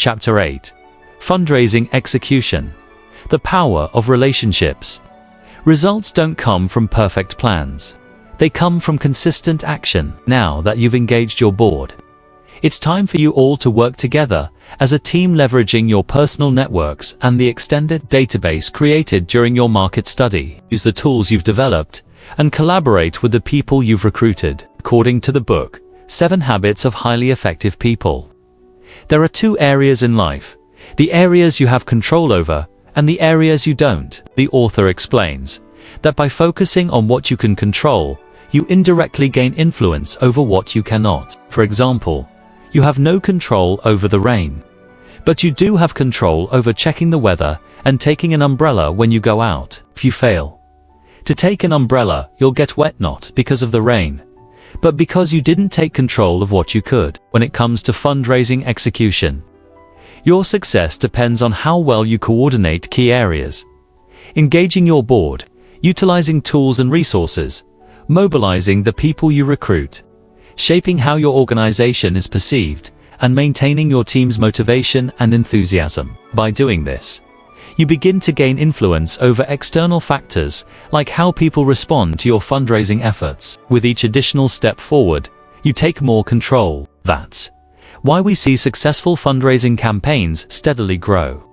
Chapter 8. Fundraising Execution. The Power of Relationships. Results don't come from perfect plans. They come from consistent action. Now that you've engaged your board, it's time for you all to work together as a team, leveraging your personal networks and the extended database created during your market study. Use the tools you've developed and collaborate with the people you've recruited. According to the book, 7 Habits of Highly Effective People, there are 2 areas in life: the areas you have control over and the areas you don't. The author explains that by focusing on what you can control, you indirectly gain influence over what you cannot. For example, you have no control over the rain, but you do have control over checking the weather and taking an umbrella when you go out. If you fail to take an umbrella, you'll get wet, not because of the rain, but because you didn't take control of what you could. When it comes to fundraising execution, your success depends on how well you coordinate key areas: engaging your board, utilizing tools and resources, mobilizing the people you recruit, shaping how your organization is perceived, and maintaining your team's motivation and enthusiasm. By doing this, you begin to gain influence over external factors like how people respond to your fundraising efforts. With each additional step forward, you take more control. That's why we see successful fundraising campaigns steadily grow,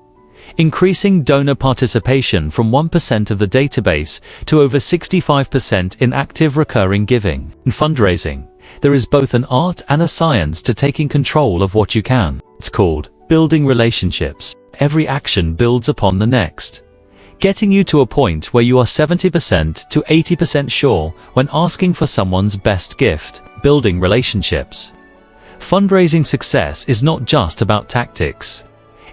increasing donor participation from 1% of the database to over 65% in active recurring giving. In fundraising, there is both an art and a science to taking control of what you can. It's called building relationships. Every action builds upon the next, getting you to a point where you are 70% to 80% sure when asking for someone's best gift. Building relationships. Fundraising success is not just about tactics.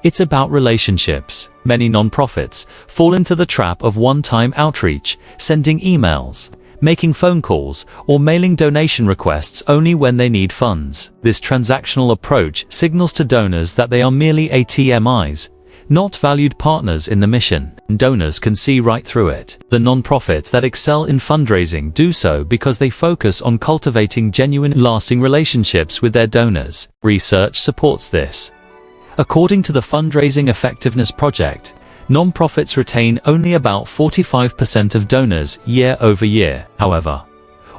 It's about relationships. Many nonprofits fall into the trap of one-time outreach, sending emails, making phone calls, or mailing donation requests only when they need funds. This transactional approach signals to donors that they are merely ATMIs, not valued partners in the mission. Donors can see right through it. The nonprofits that excel in fundraising do so because they focus on cultivating genuine, lasting relationships with their donors. Research supports this. According to the Fundraising Effectiveness Project, nonprofits retain only about 45% of donors year over year. However,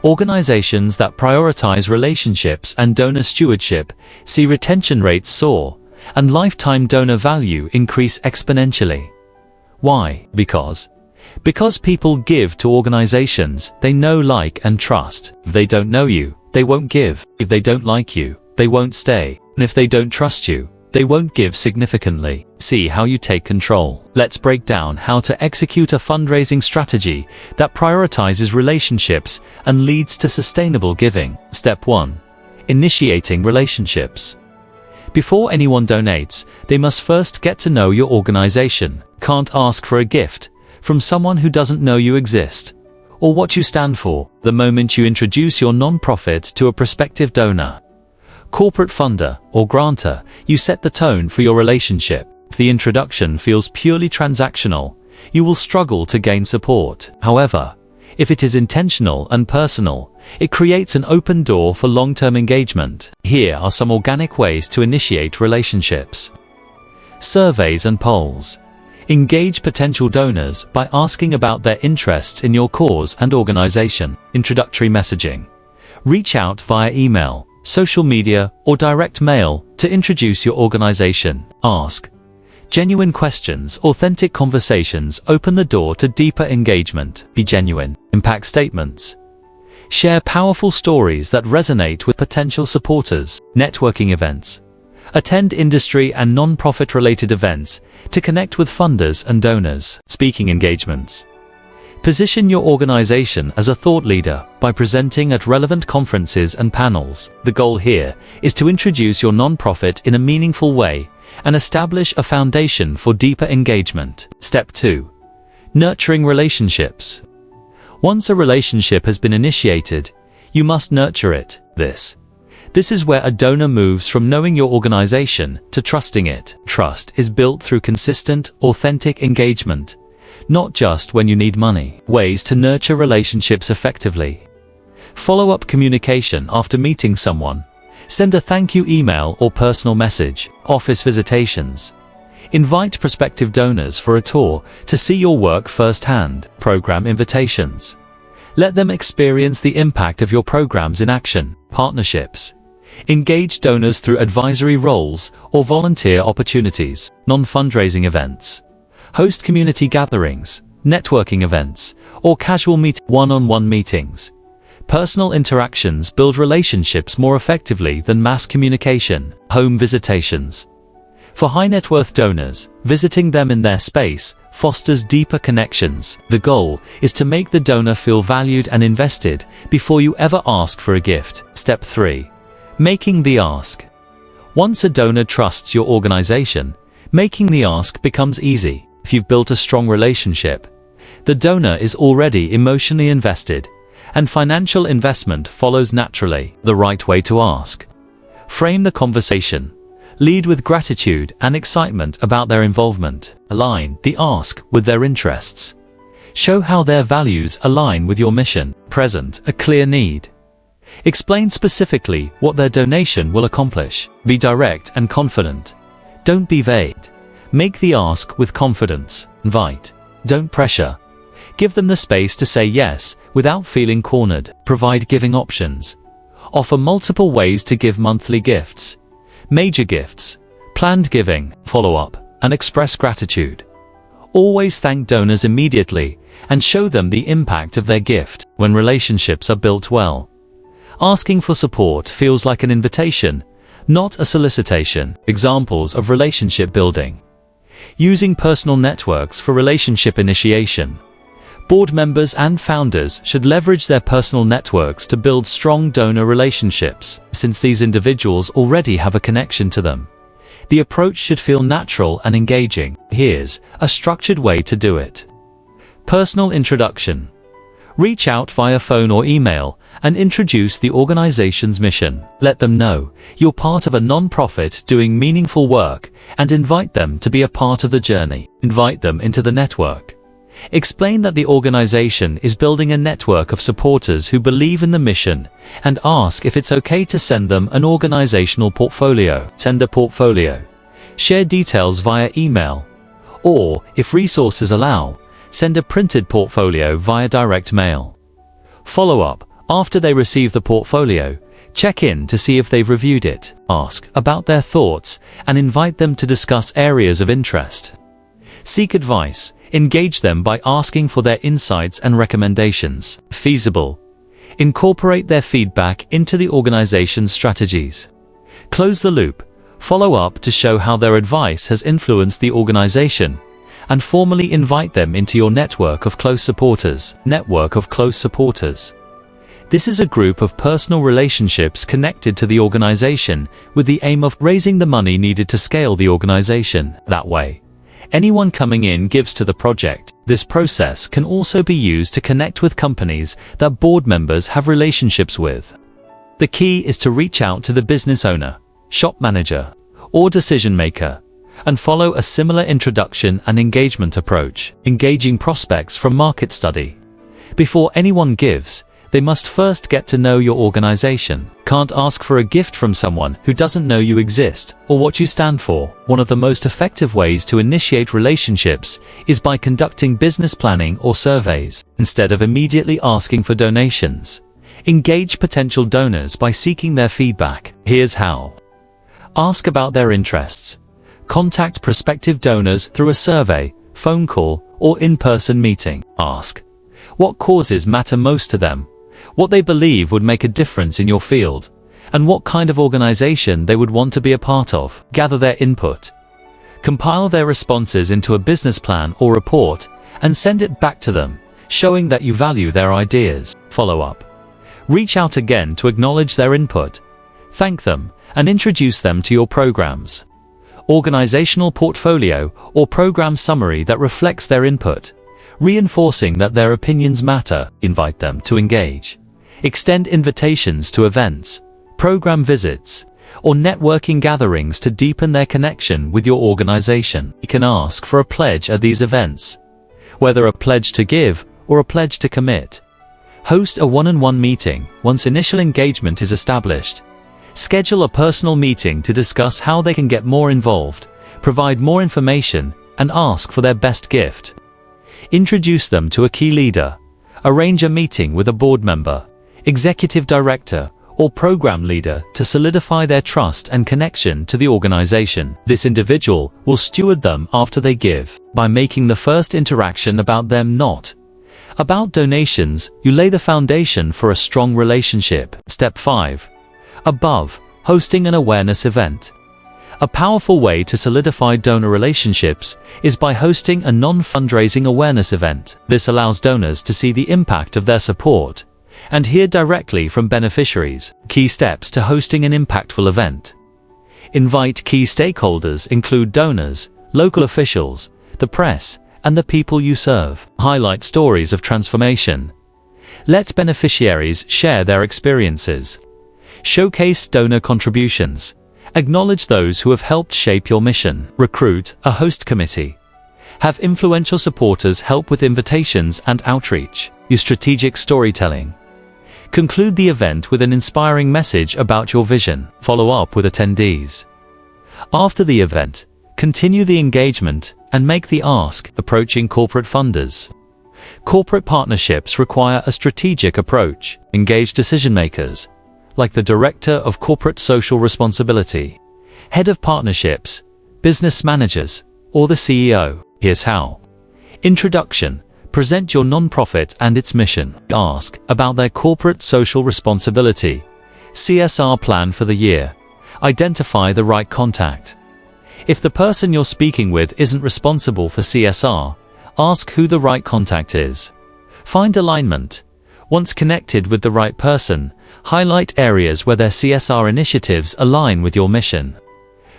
organizations that prioritize relationships and donor stewardship see retention rates soar and lifetime donor value increase exponentially. Why? Because people give to organizations they know, like, and trust. If they don't know you, they won't give. If they don't like you, they won't stay. And if they don't trust you, they won't give significantly. See how you take control. Let's break down how to execute a fundraising strategy that prioritizes relationships and leads to sustainable giving. Step 1. Initiating relationships. Before anyone donates, they must first get to know your organization. Can't ask for a gift from someone who doesn't know you exist or what you stand for. The moment you introduce your nonprofit to a prospective donor, corporate funder, or grantor, you set the tone for your relationship. If the introduction feels purely transactional, you will struggle to gain support. However, if it is intentional and personal, it creates an open door for long-term engagement. Here are some organic ways to initiate relationships. Surveys and polls. Engage potential donors by asking about their interests in your cause and organization. Introductory messaging. Reach out via email, social media, or direct mail to introduce your organization. Ask genuine questions. Authentic conversations open the door to deeper engagement. Be genuine. Impact statements. Share powerful stories that resonate with potential supporters. Networking events. Attend industry and non-profit related events to connect with funders and donors. Speaking engagements. Position your organization as a thought leader by presenting at relevant conferences and panels. The goal here is to introduce your nonprofit in a meaningful way and establish a foundation for deeper engagement. Step 2. Nurturing relationships. Once a relationship has been initiated, you must nurture it. This is where a donor moves from knowing your organization to trusting it. Trust is built through consistent, authentic engagement, not just when you need money. Ways to nurture relationships effectively. Follow-up communication after meeting someone. Send a thank you email or personal message. Office visitations. Invite prospective donors for a tour to see your work firsthand. Program invitations. Let them experience the impact of your programs in action. Partnerships. Engage donors through advisory roles or volunteer opportunities. Non-fundraising events. Host community gatherings, networking events, or casual one-on-one meetings. Personal interactions build relationships more effectively than mass communication. Home visitations. For high net worth donors, visiting them in their space fosters deeper connections. The goal is to make the donor feel valued and invested before you ever ask for a gift. Step 3. Making the ask. Once a donor trusts your organization, making the ask becomes easy. If you've built a strong relationship, the donor is already emotionally invested, and financial investment follows naturally. The right way to ask. Frame the conversation. Lead with gratitude and excitement about their involvement. Align the ask with their interests. Show how their values align with your mission. Present a clear need. Explain specifically what their donation will accomplish. Be direct and confident. Don't be vague. Make the ask with confidence. Invite. Don't pressure. Give them the space to say yes without feeling cornered. Provide giving options. Offer multiple ways to give monthly gifts, major gifts, planned giving, follow up, and express gratitude. Always thank donors immediately and show them the impact of their gift. When relationships are built well, asking for support feels like an invitation, not a solicitation. Examples of relationship building. Using personal networks for relationship initiation. Board members and founders should leverage their personal networks to build strong donor relationships, since these individuals already have a connection to them. The approach should feel natural and engaging. Here's a structured way to do it. Personal introduction. Reach out via phone or email and introduce the organization's mission. Let them know you're part of a non-profit doing meaningful work and invite them to be a part of the journey. Invite them into the network. Explain that the organization is building a network of supporters who believe in the mission and ask if it's okay to send them an organizational portfolio. Send a portfolio. Share details via email. Or, if resources allow, send a printed portfolio via direct mail. Follow up. After they receive the portfolio, check in to see if they've reviewed it. Ask about their thoughts and invite them to discuss areas of interest. Seek advice. Engage them by asking for their insights and recommendations. Feasible. Incorporate their feedback into the organization's strategies. Close the loop. Follow up to show how their advice has influenced the organization, and formally invite them into your network of close supporters. Network of close supporters. This is a group of personal relationships connected to the organization with the aim of raising the money needed to scale the organization. That way, anyone coming in gives to the project. This process can also be used to connect with companies that board members have relationships with. The key is to reach out to the business owner, shop manager, or decision maker, and follow a similar introduction and engagement approach. Engaging prospects from market study. Before anyone gives, they must first get to know your organization. Can't ask for a gift from someone who doesn't know you exist or what you stand for. One of the most effective ways to initiate relationships is by conducting business planning or surveys. Instead of immediately asking for donations, engage potential donors by seeking their feedback. Here's how. Ask about their interests. Contact prospective donors through a survey, phone call, or in-person meeting. Ask what causes matter most to them, what they believe would make a difference in your field, and what kind of organization they would want to be a part of. Gather their input. Compile their responses into a business plan or report and send it back to them, showing that you value their ideas. Follow up. Reach out again to acknowledge their input, thank them, and introduce them to your programs. Organizational portfolio or program summary that reflects their input, reinforcing that their opinions matter. Invite them to engage. Extend invitations to events, program visits, or networking gatherings to deepen their connection with your organization. You can ask for a pledge at these events, whether a pledge to give or a pledge to commit. Host a one-on-one meeting once initial engagement is established. Schedule a personal meeting to discuss how they can get more involved, provide more information, and ask for their best gift. Introduce them to a key leader. Arrange a meeting with a board member, executive director, or program leader to solidify their trust and connection to the organization. This individual will steward them after they give. By making the first interaction about them, not about donations, you lay the foundation for a strong relationship. Step 5. Above, hosting an awareness event. A powerful way to solidify donor relationships is by hosting a non-fundraising awareness event. This allows donors to see the impact of their support and hear directly from beneficiaries. Key steps to hosting an impactful event. Invite key stakeholders, include donors, local officials, the press, and the people you serve. Highlight stories of transformation. Let beneficiaries share their experiences. Showcase donor contributions. Acknowledge those who have helped shape your mission. Recruit a host committee. Have influential supporters help with invitations and outreach. Use strategic storytelling. Conclude the event with an inspiring message about your vision. Follow up with attendees. After the event, continue the engagement and make the ask. Approaching corporate funders. Corporate partnerships require a strategic approach. Engage decision makers, like the Director of Corporate Social Responsibility, Head of Partnerships, Business Managers, or the CEO. Here's how. Introduction. Present your nonprofit and its mission. Ask about their corporate social responsibility, CSR plan for the year. Identify the right contact. If the person you're speaking with isn't responsible for CSR, ask who the right contact is. Find alignment. Once connected with the right person, highlight areas where their CSR initiatives align with your mission.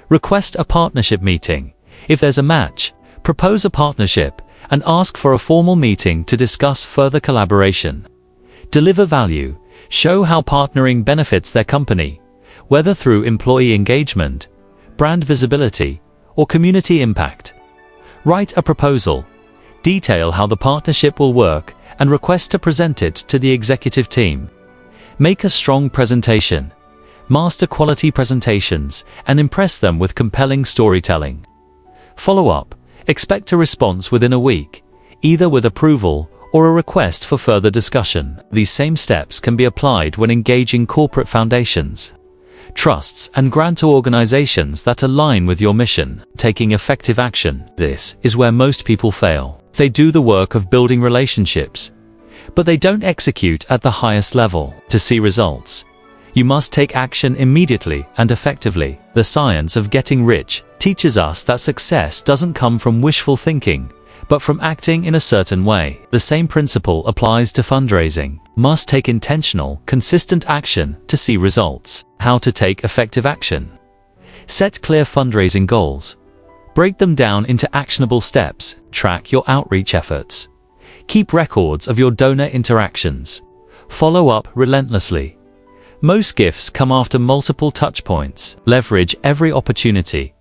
Request a partnership meeting. If there's a match, propose a partnership and ask for a formal meeting to discuss further collaboration. Deliver value. Show how partnering benefits their company, whether through employee engagement, brand visibility, or community impact. Write a proposal. Detail how the partnership will work and request to present it to the executive team. Make a strong presentation. Master quality presentations and impress them with compelling storytelling. Follow up. Expect a response within a week, either with approval or a request for further discussion. These same steps can be applied when engaging corporate foundations, trusts, and grantor organizations that align with your mission. Taking effective action. This is where most people fail. They do the work of building relationships, but they don't execute at the highest level. To see results, you must take action immediately and effectively. The science of getting rich teaches us that success doesn't come from wishful thinking, but from acting in a certain way. The same principle applies to fundraising. Must take intentional, consistent action to see results. How to take effective action. Set clear fundraising goals. Break them down into actionable steps. Track your outreach efforts. Keep records of your donor interactions. Follow up relentlessly. Most gifts come after multiple touch points. Leverage every opportunity.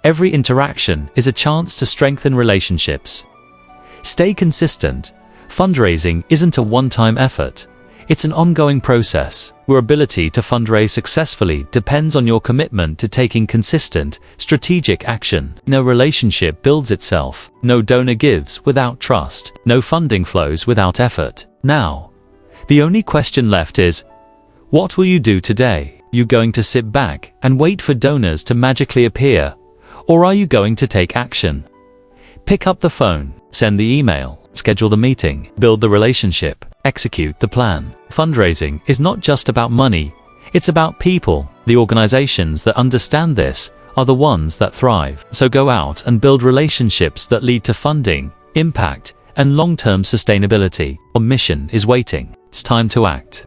Every interaction is a chance to strengthen relationships. Stay consistent. Fundraising isn't a one-time effort. It's an ongoing process. Your ability to fundraise successfully depends on your commitment to taking consistent, strategic action. No relationship builds itself. No donor gives without trust. No funding flows without effort. Now, the only question left is, what will you do today? Are you going to sit back and wait for donors to magically appear? Or are you going to take action? Pick up the phone, send the email, schedule the meeting, build the relationship, execute the plan. Fundraising is not just about money, it's about people. The organizations that understand this are the ones that thrive. So go out and build relationships that lead to funding, impact, and long-term sustainability. Our mission is waiting. It's time to act.